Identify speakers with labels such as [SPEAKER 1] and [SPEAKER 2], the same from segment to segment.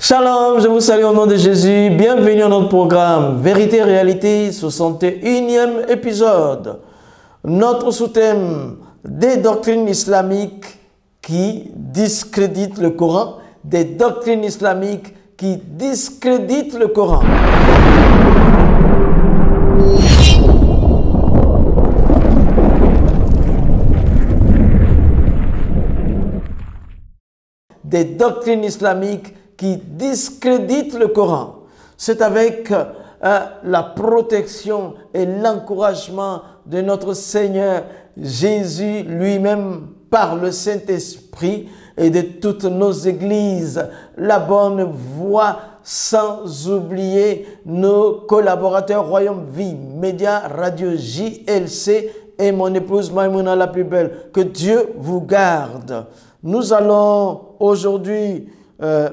[SPEAKER 1] Shalom, je vous salue au nom de Jésus. Bienvenue à notre programme Vérité et Réalité, 61e épisode. Notre sous-thème, des doctrines islamiques qui discréditent le Coran. Des doctrines islamiques qui discréditent le Coran. Des doctrines islamiques qui discréditent le Coran. C'est avec la protection et l'encouragement de notre Seigneur Jésus lui-même par le Saint-Esprit et de toutes nos églises, la bonne voie, sans oublier nos collaborateurs Royaume Vie, Média, Radio JLC et mon épouse Maïmouna la plus belle. Que Dieu vous garde. Nous allons aujourd'hui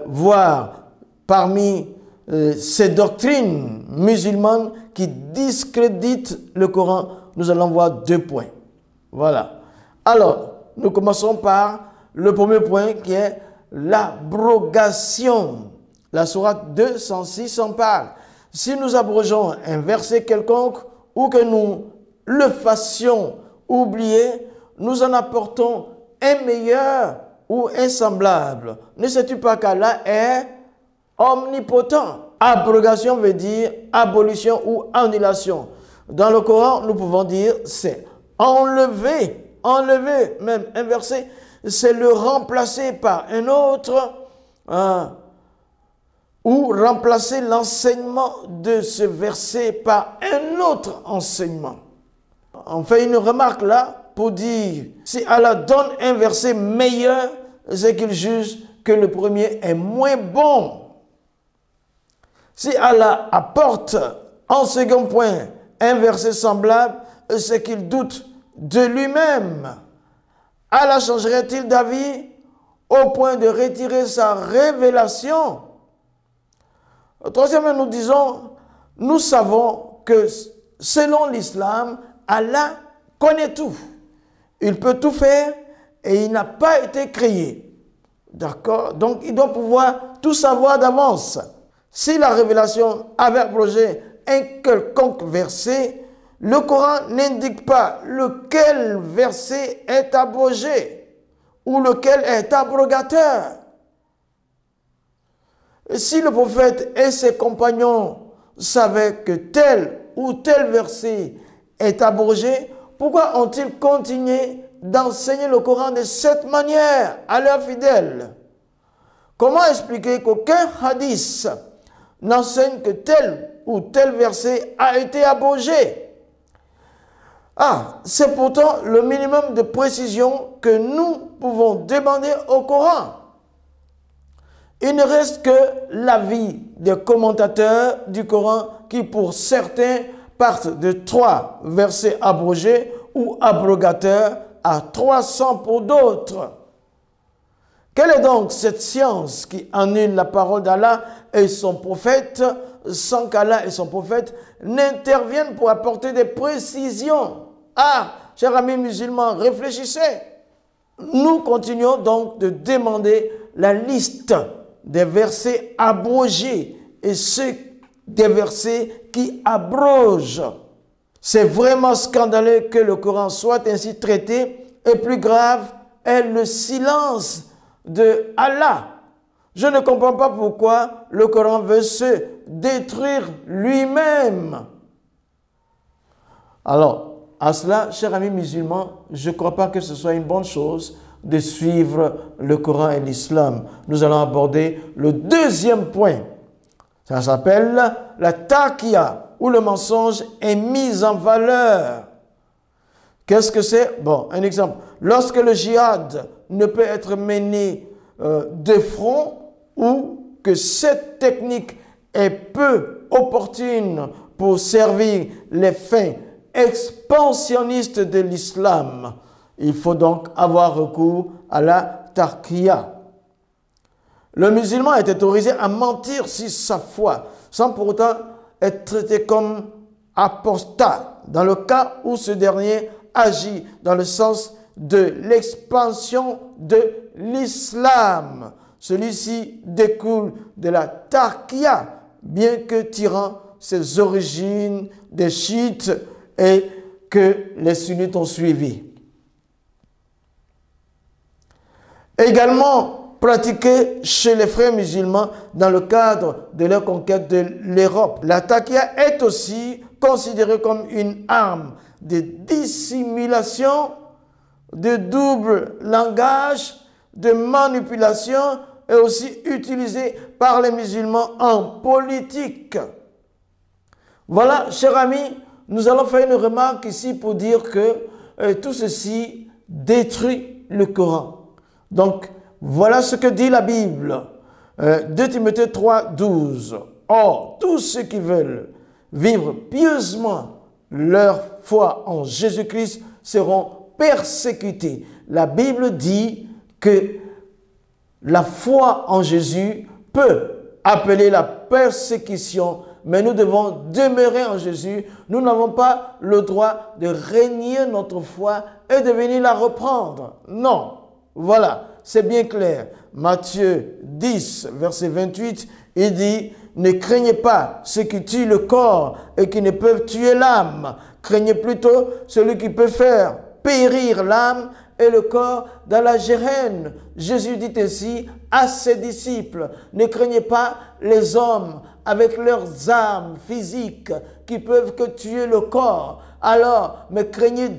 [SPEAKER 1] voir parmi ces doctrines musulmanes qui discréditent le Coran, nous allons voir 2 points. Voilà. Alors, nous commençons par le premier point qui est l'abrogation. La sourate 206 en parle. Si nous abrogeons un verset quelconque ou que nous le fassions oublier, nous en apportons un meilleur ou un semblable. Ne sais-tu pas qu'Allah est omnipotent? Abrogation veut dire abolition ou annulation. Dans le Coran, nous pouvons dire c'est enlever, enlever même un verset, c'est le remplacer par un autre ou remplacer l'enseignement de ce verset par un autre enseignement. On fait une remarque là pour dire, si Allah donne un verset meilleur, c'est qu'il juge que le premier est moins bon. Si Allah apporte en second point un verset semblable, c'est qu'il doute de lui-même. Allah changerait-il d'avis au point de retirer sa révélation? Troisièmement, nous disons, nous savons que selon l'islam, Allah connaît tout. Il peut tout faire et il n'a pas été créé. D'accord? Donc, il doit pouvoir tout savoir d'avance. Si la révélation avait abrogé un quelconque verset, le Coran n'indique pas lequel verset est abrogé ou lequel est abrogateur. Et si le prophète et ses compagnons savaient que tel ou tel verset est abrogé, pourquoi ont-ils continué d'enseigner le Coran de cette manière à leurs fidèles? Comment expliquer qu'aucun hadith n'enseigne que tel ou tel verset a été abrogé? C'est pourtant le minimum de précision que nous pouvons demander au Coran. Il ne reste que l'avis des commentateurs du Coran qui, pour certains, partent de 3 versets abrogés ou abrogateurs à 300 pour d'autres. Quelle est donc cette science qui annule la parole d'Allah et son prophète sans qu'Allah et son prophète n'interviennent pour apporter des précisions? Chers amis musulmans, réfléchissez. Nous continuons donc de demander la liste des versets abrogés et ceux des versets qui abrogent. C'est vraiment scandaleux que le Coran soit ainsi traité, et plus grave est le silence de Allah. Je ne comprends pas pourquoi le Coran veut se détruire lui-même. Alors, à cela, chers amis musulmans, je ne crois pas que ce soit une bonne chose de suivre le Coran et l'islam. Nous allons aborder le deuxième point. Ça s'appelle la taqiyya, où le mensonge est mis en valeur. Qu'est-ce que c'est? Bon, un exemple. Lorsque le djihad ne peut être mené de front ou que cette technique est peu opportune pour servir les fins expansionnistes de l'islam, il faut donc avoir recours à la taqiyya. Le musulman est autorisé à mentir sur sa foi, sans pour autant être traité comme apostat, dans le cas où ce dernier agit dans le sens de l'expansion de l'islam. Celui-ci découle de la taqiyya, bien que tirant ses origines des chiites et que les sunnites ont suivi. Également pratiqué chez les frères musulmans dans le cadre de leur conquête de l'Europe. La taqiyya est aussi considérée comme une arme de dissimulation, de double langage, de manipulation et aussi utilisée par les musulmans en politique. Voilà, chers amis, nous allons faire une remarque ici pour dire que tout ceci détruit le Coran. Donc, voilà ce que dit la Bible. 2 Timothée 3, 12. Or, tous ceux qui veulent vivre pieusement leur foi en Jésus-Christ seront persécutés. La Bible dit que la foi en Jésus peut appeler la persécution, mais nous devons demeurer en Jésus. Nous n'avons pas le droit de renier notre foi et de venir la reprendre. Non. Voilà, c'est bien clair. Matthieu 10, verset 28, il dit « Ne craignez pas ceux qui tuent le corps et qui ne peuvent tuer l'âme. Craignez plutôt celui qui peut faire périr l'âme et le corps dans la géhenne. » Jésus dit ainsi à ses disciples, ne craignez pas les hommes avec leurs armes physiques qui peuvent que tuer le corps. Alors, mais craignez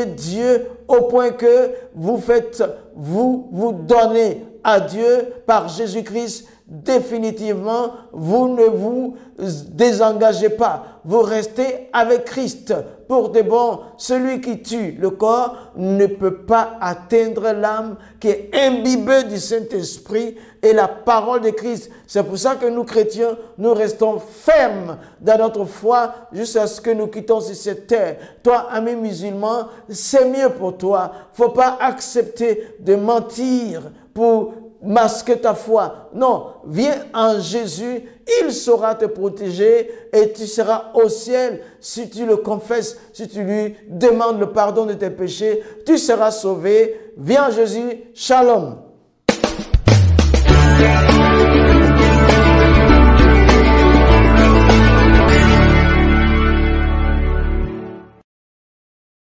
[SPEAKER 1] Dieu au point que vous donnez à Dieu par Jésus-Christ définitivement, vous ne vous désengagez pas, vous restez avec Christ. Pour de bon, celui qui tue le corps ne peut pas atteindre l'âme qui est imbibée du Saint-Esprit et la parole de Christ. C'est pour ça que nous chrétiens, nous restons fermes dans notre foi jusqu'à ce que nous quittons sur cette terre. Toi, ami musulman, c'est mieux pour toi. Il ne faut pas accepter de mentir pour masquer ta foi. Non, viens en Jésus, il saura te protéger et tu seras au ciel si tu le confesses, si tu lui demandes le pardon de tes péchés, tu seras sauvé. Viens en Jésus, shalom.